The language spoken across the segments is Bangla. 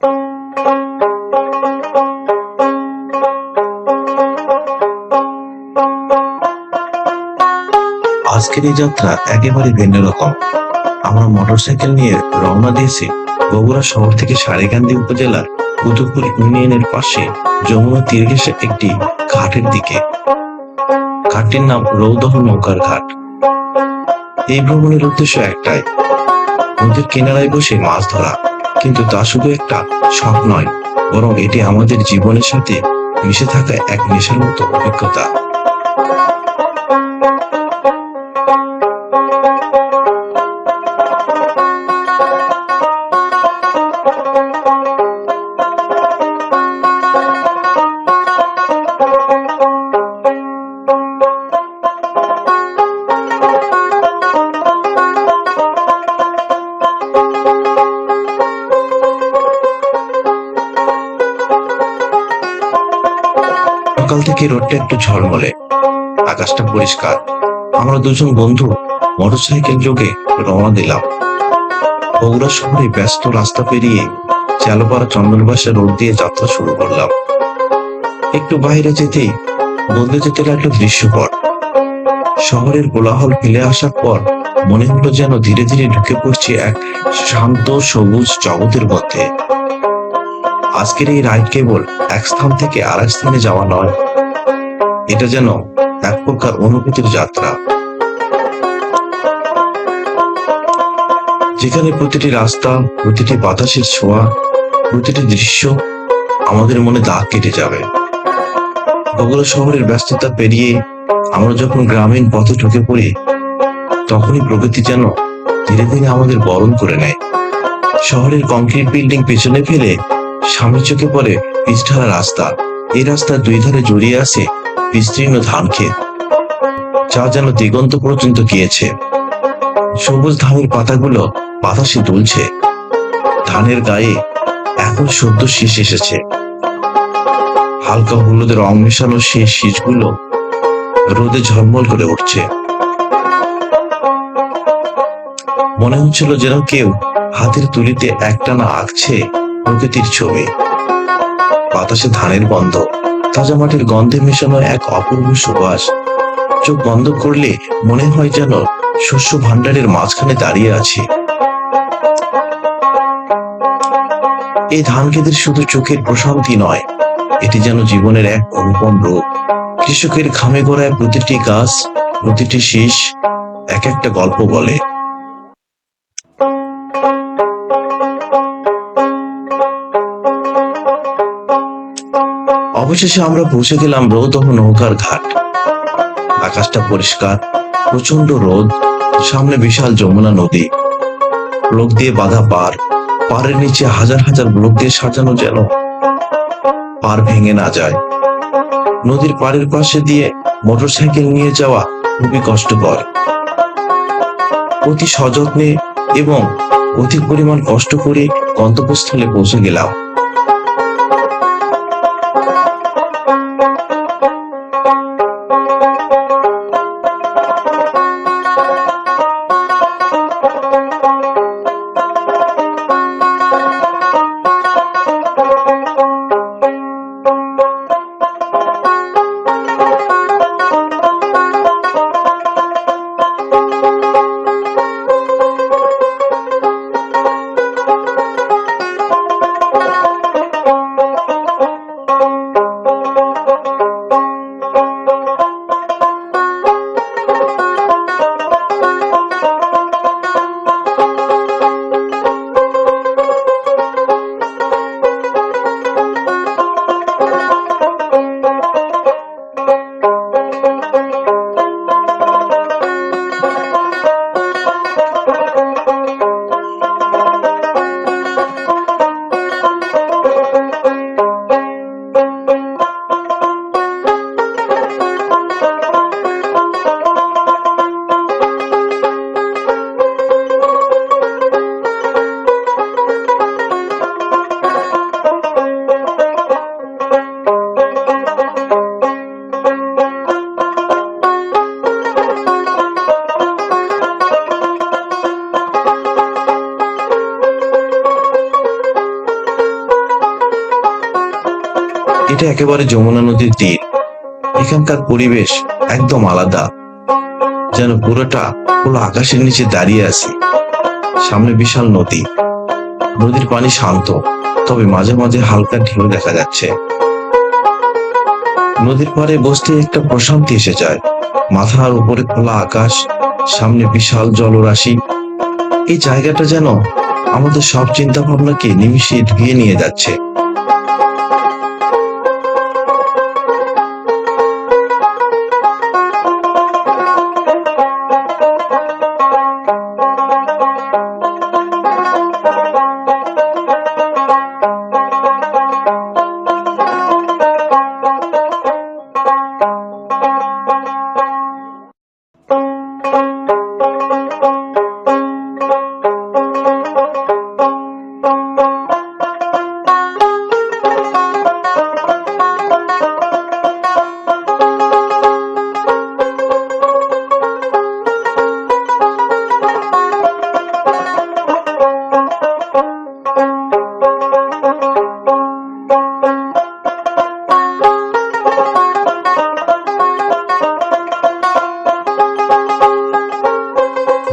আজকের এই যাত্রা একেবারে ভিন্ন রকম। আমরা মোটরসাইকেল নিয়ে রওনা দিয়েছি বগুড়া শহর থেকে সারেকান্দি উপজেলার কুতুবপুর ইউনিয়নের পাশে যমুনা তীর ঘেঁষে একটি ঘাটের দিকে। ঘাটটির নাম রৌদহ নৌকার ঘাট। এই ভ্রমণের উদ্দেশ্য একটাই, নদীর কিনারায় বসে মাছ ধরা। কিন্তু তা শুধু একটা শখ নয়, বরং এটি আমাদের জীবনের সাথে মিশে থাকা এক নেশার মতো অভিজ্ঞতা। সকাল থেকে রোদটা একটু ঝলমলে, আকাশটা পরিষ্কার। আমরা দুজন বন্ধু মোটরসাইকেল যোগে রওনা দিলাম। বগুড়া শহরে ব্যস্ত রাস্তা পেরিয়ে চালপাড়া চন্দনবাসা রোড দিয়ে যাত্রা শুরু করলাম। একটু বাইরে যেতেই বদলে যেতে লাগলো দৃশ্যপট। শহরের কোলাহল ফেলে আসার পর মনে হলো যেন ধীরে ধীরে ঢুকে পড়ছে এক শান্ত সবুজ জগতের মধ্যে। আজকের এই রাইড কেবল এক স্থান থেকে আরেক স্থানে যাওয়া নয়, এটা যেন এক প্রকার অনুভূতির যাত্রা, যেখানে প্রতিটি রাস্তা, প্রতিটি বাতাসের ছোঁয়া, প্রতিটি দৃশ্য আমাদের মনে দাগ কেটে যাবে। বগুড়া শহরের ব্যস্ততা পেরিয়ে আমরা যখন গ্রামীণ পথে ঢুকে পড়ি, তখনই প্রকৃতি যেন ধীরে ধীরে আমাদের বরণ করে নেয়। শহরের কংক্রিট বিল্ডিং পেছনে ফেলে সামনে চোখে পড়ে পিচঢালা রাস্তা। এই রাস্তার দুই ধারে জড়িয়ে আছে বিস্তীর্ণ ধান ক্ষেত, যা যেন দিগন্ত পর্যন্ত গিয়েছে। সবুজ ধানের পাতাগুলো বাতাসে দুলছে। ধানের গায়ে এখন সদ্য শীষ এসেছে। হালকা হলুদের রং মেশানো সেই শীষগুলো রোদে ঝলমল করে উঠছে। মনে হচ্ছিল যেন কেউ হাতের তুলিতে একটানা আঁকছে প্রকৃতির ছবি। বাতাসে ধানের গন্ধ, তাজা মাটির গন্ধে মেশানো এক অপূর্ব সুবাস। চোখ বন্ধ করলে মনে হয় যেন শস্য ভাণ্ডারের মাঝখানে দাঁড়িয়ে আছি। এই ধান ক্ষেতের শুধু চোখের প্রশান্তি নয়, এটি যেন জীবনের এক অনুপম রূপ। কৃষকের ঘামে গড়ায় প্রতিটি গাছ, প্রতিটি শীষ এক একটা গল্প বলে। অবশেষে আমরা পৌঁছে গেলাম রৌদহ নৌকার ঘাট। আকাশটা পরিষ্কার, প্রচন্ড রোদ, সামনে বিশাল যমুনা নদী, ব্লক দিয়ে বাঁধা পার, পাড়ের নিচে হাজার হাজার ব্লক দিয়ে সাজানো, যেন পার ভেঙে না যায়। নদীর পাড়ের পাশে দিয়ে মোটরসাইকেল নিয়ে যাওয়া খুবই কষ্টকর। অতি সযত্নে এবং অধিক পরিমাণ কষ্ট করে গন্তব্যস্থলে পৌঁছে গেলাম। এটা একেবারে যমুনা নদীর তীর। এখানকার পরিবেশ একদম আলাদা, যেন পুরোটা খোলা আকাশের নিচে দাঁড়িয়ে আছি। সামনে বিশাল নদী, নদীর পানি শান্ত, তবে মাঝে মাঝে হালকা ঢেউ দেখা যাচ্ছে। নদীর পাড়ে বসতে একটা প্রশান্তি এসে যায়। মাথার উপরে খোলা আকাশ, সামনে বিশাল জলরাশি। এই জায়গাটা যেন আমাদের সব চিন্তা ভাবনাকে নিমিষে ধুয়ে নিয়ে যাচ্ছে।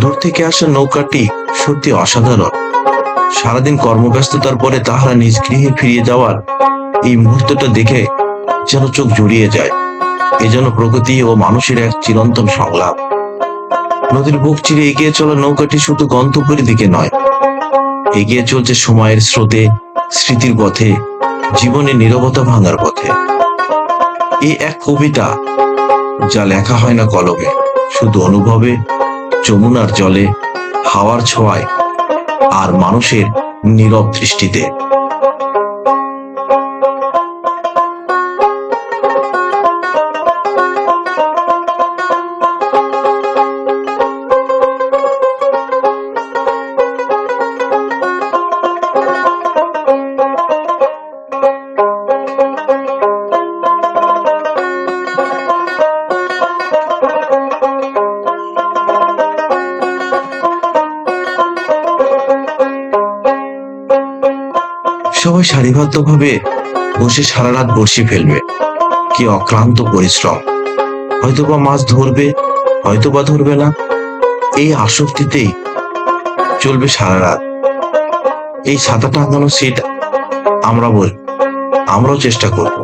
দূর থেকে আসা নৌকাটি সত্যি অসাধারণ। সারাদিন কর্মব্যস্ততার পরে তাহারা নিজ গৃহে ফিরিয়ে যাওয়ার এই মুহূর্তটা দেখে যেন চোখ জুড়িয়ে যায়। এ যেন প্রকৃতি ও মানুষের এক চিরন্তন সংলাপ। নদীর বুক চিরে এগিয়ে চলা নৌকাটি শুধু গন্তব্যের দিকে নয়, এগিয়ে চলছে সময়ের স্রোতে, স্মৃতির পথে, জীবনের নীরবতা ভাঙার পথে। এই এক কবিতা, যা লেখা হয় না কলমে, শুধু অনুভবে, যমুনার জলে, হাওয়ার ছোঁয়ায় আর মানুষের নীরব দৃষ্টিতে। সবাই সারিবদ্ধভাবে বসে সারা রাত বড়শি ফেলবে। কি অক্লান্ত পরিশ্রম! হয়তোবা মাছ ধরবে, হয়তোবা ধরবে না। এই আসক্তিতেই চলবে সারা রাত। এই ছাতা টাঙানো সিট আমরাও চেষ্টা করব।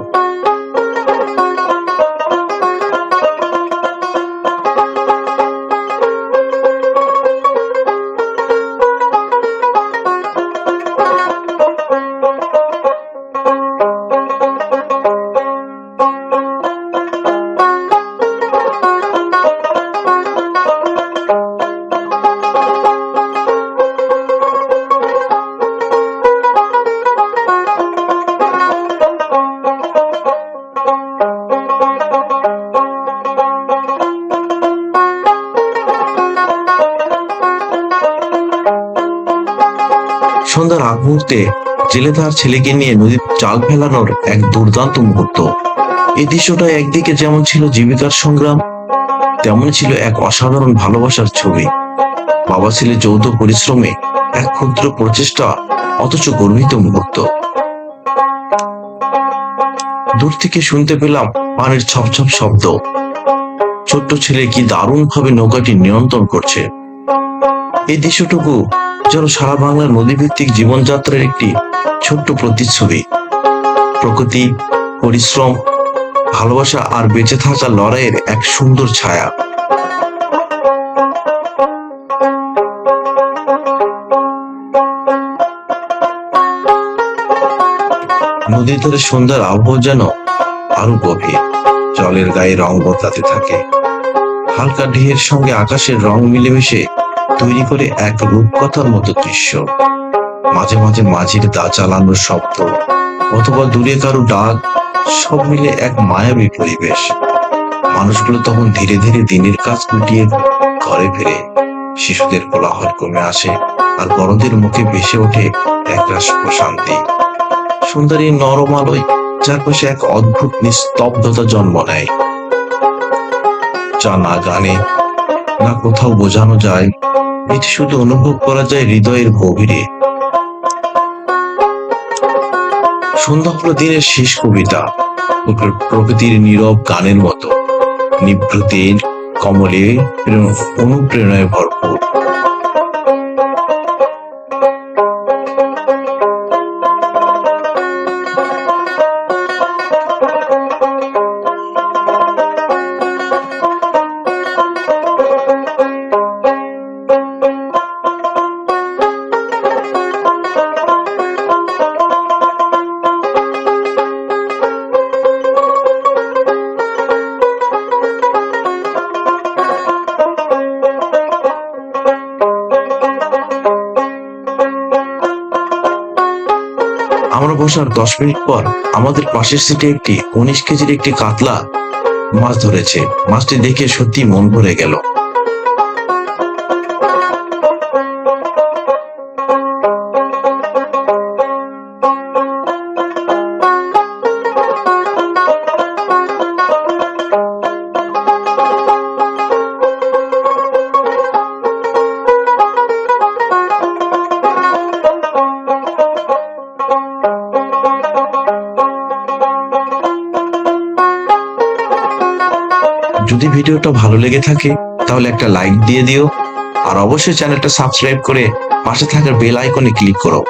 সন্ধ্যার আগ মুহূর্তে জেলে তার ছেলেকে নিয়ে নদীর জাল ফেলানোর এক দুর্দান্ত মুহূর্ত। এই দৃশ্যটা একদিকে যেমন ছিল জীবিকার সংগ্রাম, তেমন ছিল এক অসাধারণ ভালোবাসার ছবি। বাবা ছেলে যৌথ পরিশ্রমে এক ক্ষুদ্র প্রচেষ্টা, অথচ গর্বিত মুহূর্ত। দূর থেকে শুনতে পেলাম পানির ছপছপ শব্দ। ছোট্ট ছেলে কি দারুণ ভাবে নৌকাটি নিয়ন্ত্রণ করছে। এই দৃশ্যটুকু যেন সারা বাংলার নদীভিত্তিক জীবনযাত্রার একটি ছোট্ট প্রতিচ্ছবি। প্রকৃতি, পরিশ্রম, ভালোবাসা আর বেঁচে থাকার লড়াইয়ের এক সুন্দর ছায়া। নদীর ধারে সন্ধ্যার আবহাওয়া যেন আরো গভীর। জলের গায়ে রং বদলাতে থাকে। হালকা ঢেউয়ের সঙ্গে আকাশের রং মিলেমিশে তৈরি করে এক রূপকথার মতো দৃশ্য। মাঝে মাঝে মাঝির দা চালানোর শব্দ অথবা দূরে কারো ডাক, সব মিলে এক মায়াবী পরিবেশ। মানুষগুলো তখন ধীরে ধীরে দিনের কাজ গুটিয়ে ঘরে ফিরে। শিশুদের কোলাহল কমে আসে আর বড়দের মুখে ভেসে ওঠে একরাশ প্রশান্তি। সন্ধ্যার এই নরম আলোয় চারপাশে এক অদ্ভুত নিস্তব্ধতা জন্ম নেয়, যা না গানে না কোথাও বোঝানো যায়। এটি শুধু অনুভব করা যায় হৃদয়ের গভীরে। সন্ধ্যা হলো দিনের শেষ কবিতা। প্রকৃতির নীরব গানের মতো, নিভৃতের কমলে অনুপ্রেরণায় ভরপুর। আমরা বসার 10 মিনিট পর আমাদের পাশের সিটে একটি 19 কেজির একটি কাতলা মাছ ধরেছে। মাছটি দেখে সত্যি মন ভরে গেল। যদি ভিডিওটা ভালো লেগে থাকে তাহলে একটা লাইক দিয়ে দিও, আর অবশ্যই চ্যানেলটা সাবস্ক্রাইব করে পাশে থাকার বেল আইকনে ক্লিক করো,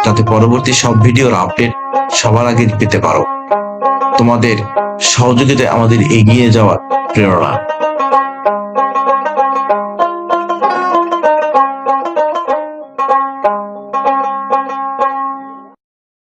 যাতে পরবর্তী সব ভিডিওর আপডেট সবার আগে পেতে পারো। তোমাদের সহযোগিতায় আমাদের এগিয়ে যাওয়ার প্রেরণা।